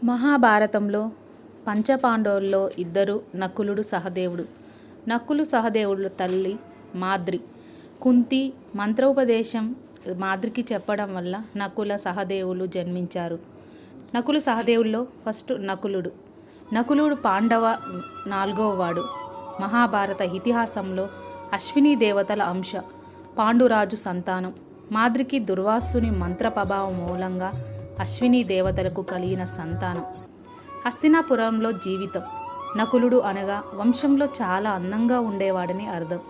మహాభారతంలో పంచపాండవుల్లో ఇద్దరు నకులుడు సహదేవుడు. నకులు సహదేవుడు తల్లి మాద్రి. కుంతి మంత్రోపదేశం మాద్రికి చెప్పడం వల్ల నకుల సహదేవులు జన్మించారు. నకులు సహదేవుల్లో ఫస్ట్ నకులుడు. నకులుడు పాండవ నాలుగవవాడు. మహాభారత ఇతిహాసంలో అశ్విని దేవతల అంశ. పాండురాజు సంతానం. మాద్రికి దుర్వాసుని మంత్ర ప్రభావం మూలంగా అశ్విని దేవతలకు కలిగిన సంతానం. హస్తినాపురంలో జీవితం. నకులుడు అనగా వంశంలో చాలా అందంగా ఉండేవాడని అర్థం.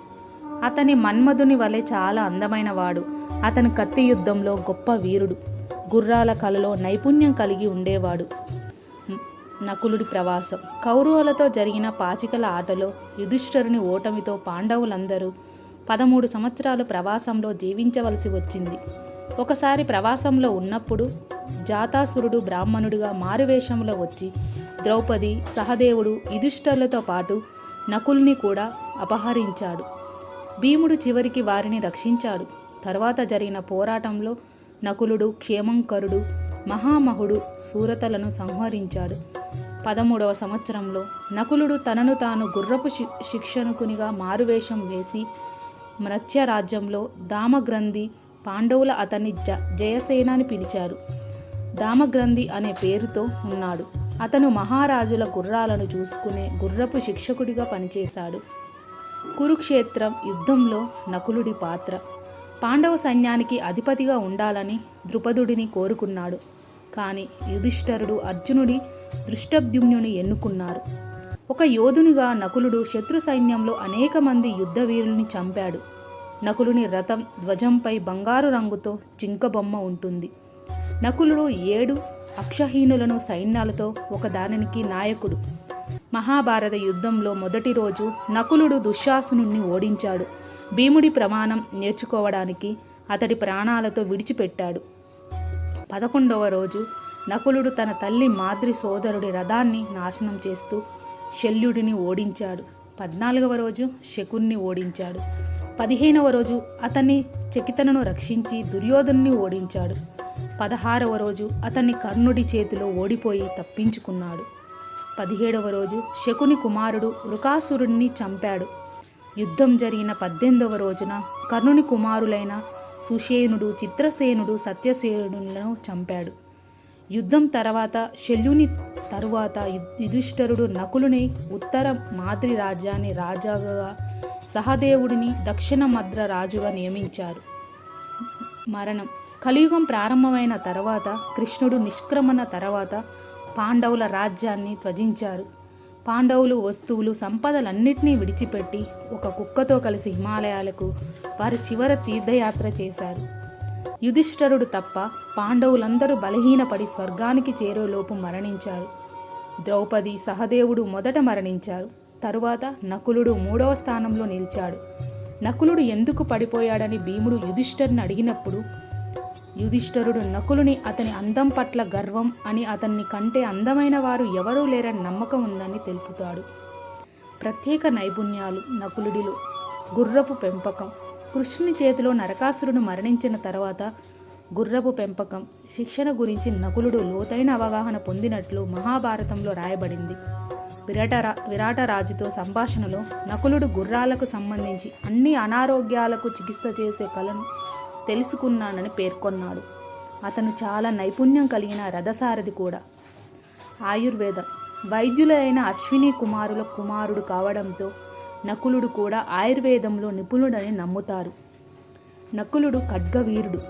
అతని మన్మధుని వలె చాలా అందమైన వాడు. అతని కత్తి యుద్ధంలో గొప్ప వీరుడు. గుర్రాల కళలో నైపుణ్యం కలిగి ఉండేవాడు. నకులుడి ప్రవాసం. కౌరవులతో జరిగిన పాచికల ఆటలో యుధిష్ఠిరుని ఓటమితో పాండవులందరూ 13 సంవత్సరాలు ప్రవాసంలో జీవించవలసి వచ్చింది. ఒకసారి ప్రవాసంలో ఉన్నప్పుడు జాతాసురుడు బ్రాహ్మణుడిగా మారువేషంలో వచ్చి ద్రౌపది, సహదేవుడు, యుధిష్ఠిరులతో పాటు నకుల్ని కూడా అపహరించాడు. భీముడు చివరికి వారిని రక్షించాడు. తర్వాత జరిగిన పోరాటంలో నకులుడు క్షేమంకరుడు మహామహుడు సూరతలను సంహరించాడు. 13వ సంవత్సరంలో నకులుడు తనను తాను గుర్రపు శిక్షణకునిగా మారువేషం వేసి మత్స్య రాజ్యంలో దామగ్రంథి పాండవుల అతన్ని జయసేన అని పిలిచారు. దామగ్రంథి అనే పేరుతో ఉన్నాడు. అతను మహారాజుల గుర్రాలను చూసుకునే గుర్రపు శిక్షకుడిగా పనిచేశాడు. కురుక్షేత్రం యుద్ధంలో నకులుడి పాత్ర. పాండవ సైన్యానికి అధిపతిగా ఉండాలని ద్రుపదుడిని కోరుకున్నాడు. కానీ యుధిష్ఠిరుడు అర్జునుడి దృష్టద్యుమ్నుని ఎన్నుకున్నారు. ఒక యోధునిగా నకులుడు శత్రు సైన్యంలో అనేక మంది యుద్ధ వీరుల్ని చంపాడు. నకులుని రథం ధ్వజంపై బంగారు రంగుతో జింక బొమ్మ ఉంటుంది. నకులుడు 7 అక్షహీనులను సైన్యాలతో ఒకదానికి నాయకుడు. మహాభారత యుద్ధంలో మొదటి రోజు నకులుడు దుశ్శాసనుణ్ణి ఓడించాడు. భీముడి ప్రమాణం నేర్చుకోవడానికి అతడి ప్రాణాలతో విడిచిపెట్టాడు. 11వ రోజు నకులుడు తన తల్లి మాద్రి సోదరుడి రథాన్ని నాశనం చేస్తూ శల్యుడిని ఓడించాడు. 14వ రోజు శకున్ని ఓడించాడు. 15వ రోజు అతన్ని చకితనను రక్షించి దుర్యోధనుని ఓడించాడు. 16వ రోజు అతన్ని కర్ణుడి చేతిలో ఓడిపోయి తప్పించుకున్నాడు. 17వ రోజు శకుని కుమారుడు వృకాసురుడిని చంపాడు. యుద్ధం జరిగిన 18వ రోజున కర్ణుని కుమారులైన సుషేనుడు, చిత్రసేనుడు, సత్యసేనులను చంపాడు. యుద్ధం తర్వాత శల్యుని తరువాత యుధిష్ఠిరుడు నకులుని ఉత్తర మాద్రి రాజ్యాన్ని రాజాగా, సహదేవుడిని దక్షిణ మద్ర రాజుగా నియమించారు. మరణం. కలియుగం ప్రారంభమైన తర్వాత కృష్ణుడు నిష్క్రమణ తర్వాత పాండవుల రాజ్యాన్ని త్యజించారు. పాండవులు వస్తువులు సంపదలన్నింటినీ విడిచిపెట్టి ఒక కుక్కతో కలిసి హిమాలయాలకు వారి చివరి తీర్థయాత్ర చేశారు. యుధిష్ఠిరుడు తప్ప పాండవులందరూ బలహీనపడి స్వర్గానికి చేరేలోపు మరణించారు. ద్రౌపది, సహదేవుడు మొదట మరణించారు. తరువాత నకులుడు 3వ స్థానంలో నిలిచాడు. నకులుడు ఎందుకు పడిపోయాడని భీముడు యుధిష్ఠిరుని అడిగినప్పుడు యుధిష్ఠిరుడు నకులుని అతని అందం పట్ల గర్వం అని అతన్ని కంటే అందమైన వారు ఎవరూ లేరని నమ్మకం ఉందని తెలుపుతాడు. ప్రత్యేక నైపుణ్యాలు నకులుడిలో. గుర్రపు పెంపకం. కృష్ణుని చేతిలో నరకాసురుడు మరణించిన తర్వాత గుర్రపు పెంపకం శిక్షణ గురించి నకులుడు లోతైన అవగాహన పొందినట్లు మహాభారతంలో రాయబడింది. విరాటరాజుతో సంభాషణలో నకులుడు గుర్రాలకు సంబంధించి అన్ని అనారోగ్యాలకు చికిత్స చేసే కళను తెలుసుకున్నానని పేర్కొన్నాడు. అతను చాలా నైపుణ్యం కలిగిన రథసారథి కూడా. ఆయుర్వేదం. వైద్యులైన అశ్విని కుమారుల కుమారుడు కావడంతో నకులుడు కూడా ఆయుర్వేదంలో నిపుణుడని నమ్ముతారు. నకులుడు ఖడ్గవీరుడు.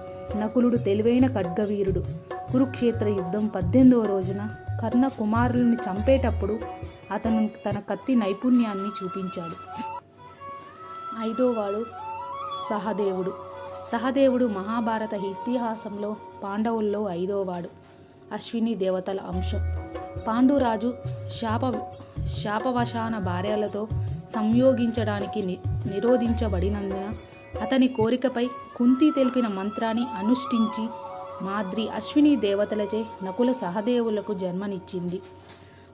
నకులుడు తెలివైన ఖడ్గవీరుడు. కురుక్షేత్ర యుద్ధం 18వ రోజున కర్ణ కుమారులను చంపేటప్పుడు అతను తన కత్తి నైపుణ్యాన్ని చూపించాడు. 5వవాడు సహదేవుడు. సహదేవుడు మహాభారత ఇతిహాసంలో పాండవుల్లో 5వవాడు. అశ్విని దేవతల అంశం. పాండురాజు శాపవశాన భార్యలతో సంయోగించడానికి నిరోధించబడినందున అతని కోరికపై కుంతి తెలిపిన మంత్రాన్ని అనుష్ఠించి మాద్రి అశ్విని దేవతలచే నకుల సహదేవులకు జన్మనిచ్చింది.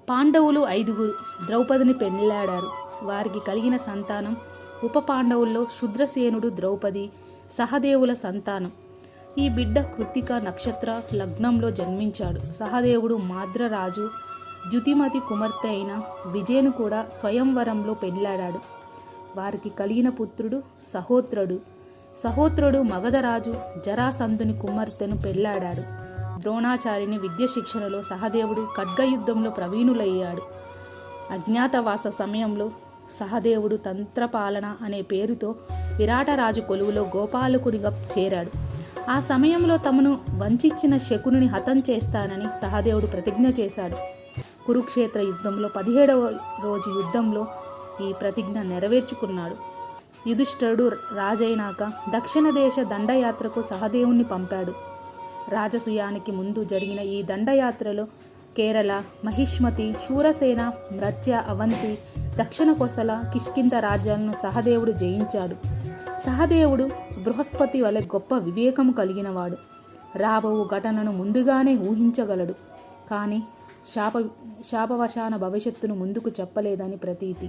పాండవులు 5గురు ద్రౌపదిని పెళ్లాడారు. వారికి కలిగిన సంతానం ఉప పాండవుల్లో శుద్రసేనుడు, ద్రౌపది, సహదేవుల సంతానం. ఈ బిడ్డ కృత్తిక నక్షత్ర లగ్నంలో జన్మించాడు. సహదేవుడు మాద్రరాజు ద్యుతిమతి కుమార్తె అయిన విజయను కూడా స్వయంవరంలో పెళ్లాడాడు. వారికి కలిగిన పుత్రుడు సహోత్రుడు మగధరాజు జరాసంధుని కుమార్తెను పెళ్లాడాడు. ద్రోణాచార్యుని విద్య శిక్షణలో సహదేవుడు ఖడ్గయుద్ధంలో ప్రవీణులయ్యాడు. అజ్ఞాతవాస సమయంలో సహదేవుడు తంత్రపాలన అనే పేరుతో విరాటరాజు కొలువులో గోపాలకునిగా చేరాడు. ఆ సమయంలో తమను వంచిన శకునుని హతం చేస్తానని సహదేవుడు ప్రతిజ్ఞ చేశాడు. కురుక్షేత్ర యుద్ధంలో 17వ రోజు యుద్ధంలో ఈ ప్రతిజ్ఞ నెరవేర్చుకున్నాడు. యుధిష్ఠిరుడు రాజైనాక దక్షిణ దేశ దండయాత్రకు సహదేవుణ్ణి పంపాడు. రాజసూయానికి ముందు జరిగిన ఈ దండయాత్రలో కేరళ, మహిష్మతి, శూరసేన, మ్రత్య, అవంతి, దక్షిణ కోసల, కిష్కింధ రాజ్యాలను సహదేవుడు జయించాడు. సహదేవుడు బృహస్పతి వలె గొప్ప వివేకము కలిగినవాడు. రాబోవు ఘటనను ముందుగానే ఊహించగలడు. కానీ శాపవశాన భవిష్యత్తును ముందుకు చెప్పలేదని ప్రతీతి.